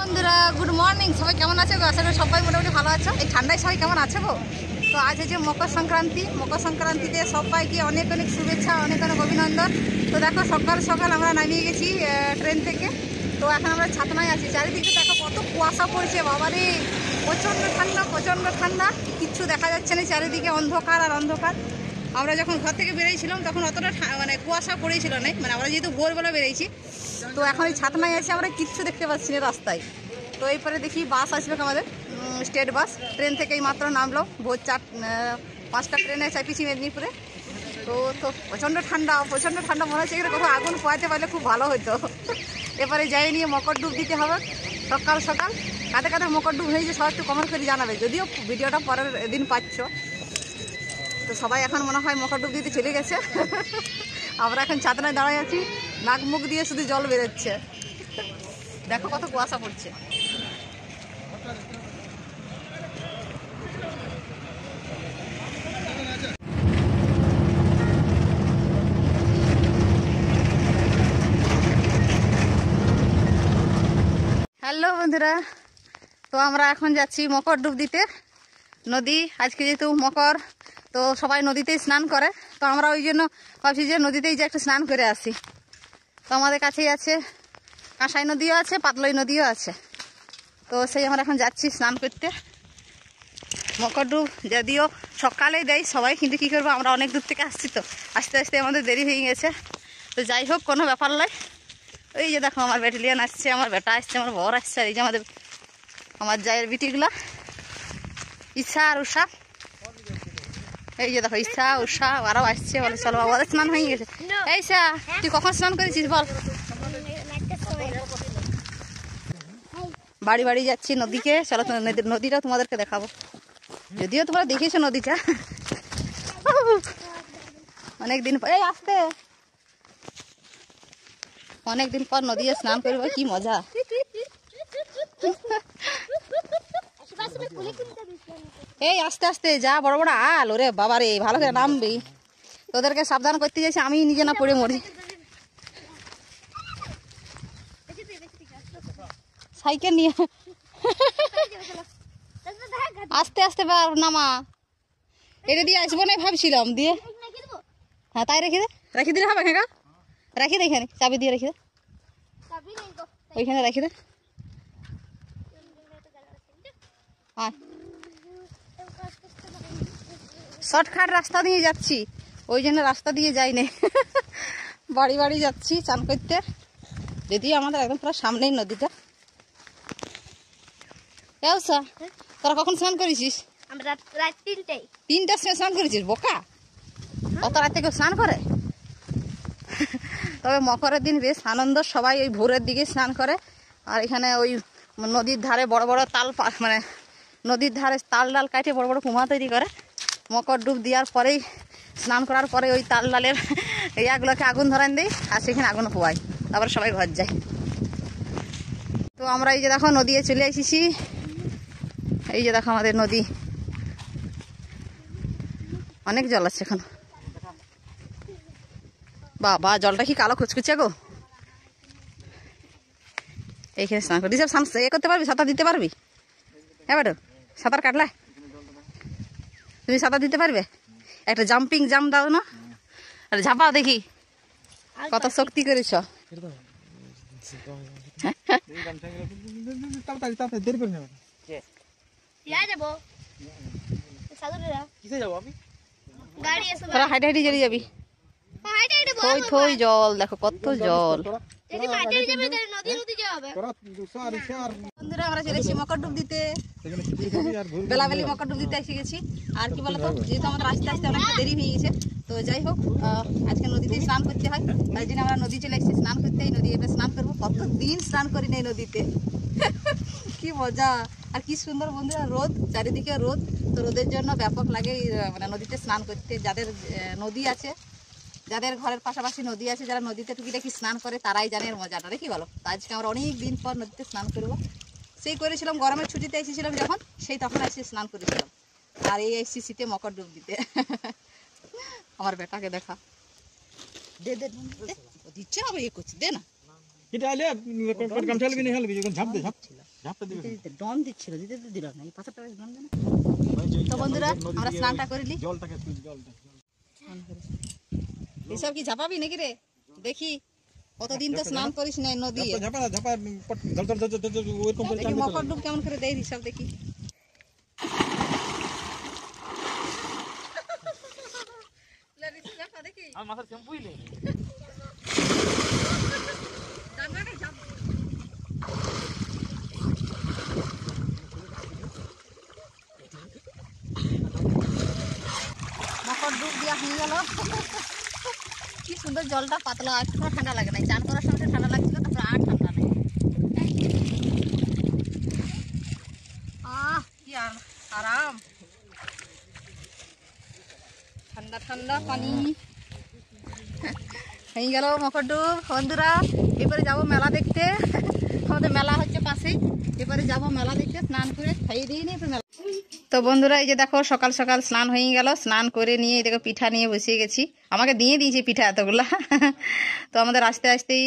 বন্ধুরা good morning, সবাই কেমন আছে গো? আশা করি সবাই মোটামুটি ভালো আছো। এই ঠান্ডায় সবাই কেমন আছে গো? তো আজ হচ্ছে মকর সংক্রান্তিতে সবাইকে অনেক অনেক শুভেচ্ছা, অনেক অনেক অভিনন্দন। তো দেখো সকাল সকাল আমরা নামিয়ে গেছি ট্রেন থেকে। তো এখন আমরা ছাতনায় আছি। চারিদিকে দেখো কত কুয়াশা পড়েছে, বাবারে প্রচণ্ড ঠান্ডা, কিচ্ছু দেখা যাচ্ছে না, চারিদিকে অন্ধকার আর অন্ধকার। আমরা যখন ঘর থেকে বেরিয়েছিলাম তখন অতটা মানে কুয়াশা পড়েছিল না, মানে আমরা যেহেতু ভোরবেলা বেরিয়েছি। তো এখন এই ছাতনায় আছে, আমরা কিচ্ছু দেখতে পাচ্ছি না রাস্তায়। তো এরপরে দেখি বাস আসবে আমাদের, স্টেট বাস। ট্রেন থেকে এই মাত্র নামলো, ভোর 5টা ট্রেনে চাপিয়েছি মেদিনীপুরে। তো প্রচণ্ড ঠান্ডা মনে হচ্ছে এখানে কোথাও আগুন পোয়াতে পারলে খুব ভালো হতো। এবারে যাই নিয়ে মকর ডুব দিতে হবে সকাল সকাল। কাতে কাতে মকর ডুব হয়েছে সবাই একটু কমেন্ট করে জানাবে, যদিও ভিডিওটা পরের দিন পাচ্ছ। তো সবাই এখন মনে হয় মকর ডুব দিতে চলে গেছে। আমরা এখন ছাতনায় দাঁড়ায় আছি, নাক মুখ দিয়ে শুধু জল বেরোচ্ছে। দেখো কত কুয়াশা পড়ছে। হ্যালো বন্ধুরা, তো আমরা এখন যাচ্ছি মকর ডুব দিতে নদী। আজকে যেহেতু মকর, তো সবাই নদীতেই স্নান করে। তো আমরা ওই জন্য ভাবছি যে নদীতেই যে একটু স্নান করে আসি। তো আমাদের কাছেই আছে কাঁসাই নদীও আছে, পাতলই নদীও আছে। তো সেই আমরা এখন যাচ্ছি স্নান করতে। মকর ডুব যদিও সকালেই দেয় সবাই, কিন্তু কী করবো, আমরা অনেক দূর থেকে আসছি, তো আস্তে আস্তে আমাদের দেরি হয়ে গেছে। তো যাই হোক, কোনো ব্যাপার নয়। ওই যে দেখো আমার ব্যাটালিয়ান আসছে, আমার বেটা আসছে, আমার বর আসছে, আর এই যে আমার জায়ের বিটিগুলা ইচ্ছা আর উষা। এই যে দেখো ইচ্ছা উষা আরও আসছে, বলে চলো ওদের স্নান হয়ে গেছে। এই সা, তুই কখন স্নান করেছিস বল? বাড়ি বাড়ি যাচ্ছি নদীকে, চলো নদীটা তোমাদেরকে দেখাবো। যদিও তোমরা দেখেছো নদীটা অনেকদিন পর, এই আসতে অনেকদিন পর নদীতে স্নান করবো, কি মজা। এই আস্তে আস্তে যা, বড় বড় আল, ওরে বাবারে, ভালো করে নামবি। তোদেরকে সাবধান করতে যাচ্ছি, আমি নিজে না পড়ে মরি। সাইকেল নিয়ে আস্তে আস্তে নামা। এটা দিয়ে আসবো না ভাবছিলাম, দিয়ে হ্যাঁ তাই রেখে দিলে হবে। হ্যাঁ রাখি দে, এখানে চাবি দিয়ে রেখে দে, ওইখানে রেখে দে। শর্টকাট রাস্তা দিয়ে যাচ্ছি, ওই জন্য রাস্তা দিয়ে যাই না, বাড়ি বাড়ি যাচ্ছি চান করতে। যদিও আমাদের একদম পুরো সামনেই নদীটা। তোরা কখন স্নান করেছিস? তিনটার সময় স্নান করেছিস? বোকা, অত রাত থেকে স্নান করে? তবে মকরের দিন বেশ আনন্দ, সবাই ওই ভোরের দিকে স্নান করে। আর এখানে ওই নদীর ধারে বড় বড় তাল, মানে নদীর ধারে তাল ডাল কাটে বড় বড় কুমা তৈরি করে। মকর ডুব দেওয়ার পরেই, স্নান করার পরে ওই তাল ডালের ইয়াগুলোকে আগুন ধরান দিই, আর সেখানে আগুন পোয়াই, তারপরে সবাই ঘর যায়। তো আমরা এই যে দেখো নদীতে চলে এসেছি। এই যে দেখো আমাদের নদী, অনেক জল আছে এখন। বাবা জলটা কি কালো খুচকুচে গো। এইখানে স্নান করবি, সব এ করতে পারবি, সাঁতার দিতে পারবি? হ্যাঁ বেটো, সাঁতার কাটলে তুমি সাঁতার দিতে পারবে? একটা জাম্পিং জাম্প দাও না, আর ঝাঁপাও দেখি কত শক্তি করেছ। তোরা হাইটে হাইটে চলে যাবি। থই থই জল, দেখো কত জল। বন্ধুরা আমরা চলে এসেছি মকর ডুব দিতে, বেলাবেলি মকর ডুব দিতে এসে গেছি। আর কি বলতো, যেহেতু আমাদের আস্তে আস্তে অনেকটা দেরি হয়ে গেছে, তো যাই হোক আজকে নদীতে স্নান করতে হয়, তাই জন্য আমরা নদী চলে এসেছি স্নান করতে। এই নদী এবার স্নান করবো, কতদিন স্নান করি না এই নদীতে। কি মজা আর কি সুন্দর বন্ধুরা, রোদ চারিদিকে রোদ। তো রোদের জন্য ব্যাপক লাগে মানে নদীতে স্নান করতে। যাদের নদী আছে, যাদের ঘরের পাশাপাশি নদী আছে, যারা নদীতে টুকিটাকি স্নান করে, তারাই জানে এর মজাটা, কি বলো? তো আজকে আমরা অনেক দিন পর নদীতে স্নান করবো। সেই করেছিলাম গরমের ছুটিতে এসেছিলাম যখন, সেই তখন এসে স্নান করেছিলাম। আর এই এসেছি শীতে মকর ডুব দিতে। আমার বেটাকে দেখা, দে দিচ্ছে হবে, এ করছি, দে না এটা আলে গামছা লবি না হলবি যখন ঝাপ দে ঝাপটা দিবি ডন দিচ্ছিল দিতে তো দিল না এই পাশাটা বেশ ডন দেন। তো বন্ধুরা আমরা স্নানটা করিলি জলটাকে জলটা এসব কি ঝাপাবি নাকি রে দেখি কতদিন তো স্নান করিস না নদী ঝাপা ঝাপা জল জল জল জল ওরকম করে দেখি মকর ডুব কেমন করে দেয় হিসাব দেখি আর মাথার শ্যাম্পুই নেই মকর ডুব দেওয়া হয়ে গেল কি সুন্দর জলটা পাতলা আর কোনো ঠান্ডা লাগে না চান করার সময় ঠান্ডা লাগছিল তারপর আর ঠান্ডা নেই কি আরাম ঠান্ডা ঠান্ডা পানি হয়ে গেল মকর ডুব বন্ধুরা এবারে যাবো মেলা দেখতে আমাদের মেলা হচ্ছে পাশেই এবারে যাবো মেলা দেখতে স্নান করে খাইয়ে দিয়ে নিয়ে মেলা তো বন্ধুরা এই যে দেখো সকাল সকাল স্নান হয়ে গেল স্নান করে নিয়ে দেখো পিঠা নিয়ে বসিয়ে গেছি আমাকে দিয়ে দিয়েছে পিঠা এতগুলা তো আমাদের আসতে আসতেই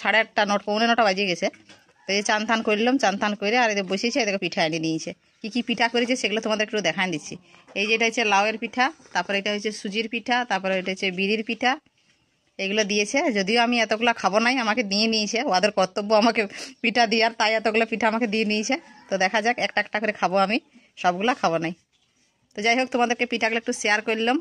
8:30 পৌনে 9 বাজে গেছে তো এই চান থান করলাম চান থান করে আর এদের বসিয়েছে দেখো পিঠা এনে নিয়েছে কি পিঠা করেছে সেগুলো তোমাদের একটু দেখান দিচ্ছি এই যেটা হচ্ছে লাউয়ের পিঠা তারপরে এটা হচ্ছে সুজির পিঠা তারপরে এটা হচ্ছে বিড়ির পিঠা এগুলো দিয়েছে যদিও আমি এতগুলো খাবো নাই আমাকে দিয়ে নিয়েছে ওদের কর্তব্য আমাকে পিঠা দেওয়ার তাই এতগুলো পিঠা আমাকে দিয়ে নিয়েছে তো দেখা যাক একটা একটা করে খাবো আমি সবগুলা খাবো নাই তো যাই হোক তোমাদেরকে পিঠাগুলো একটু শেয়ার করলাম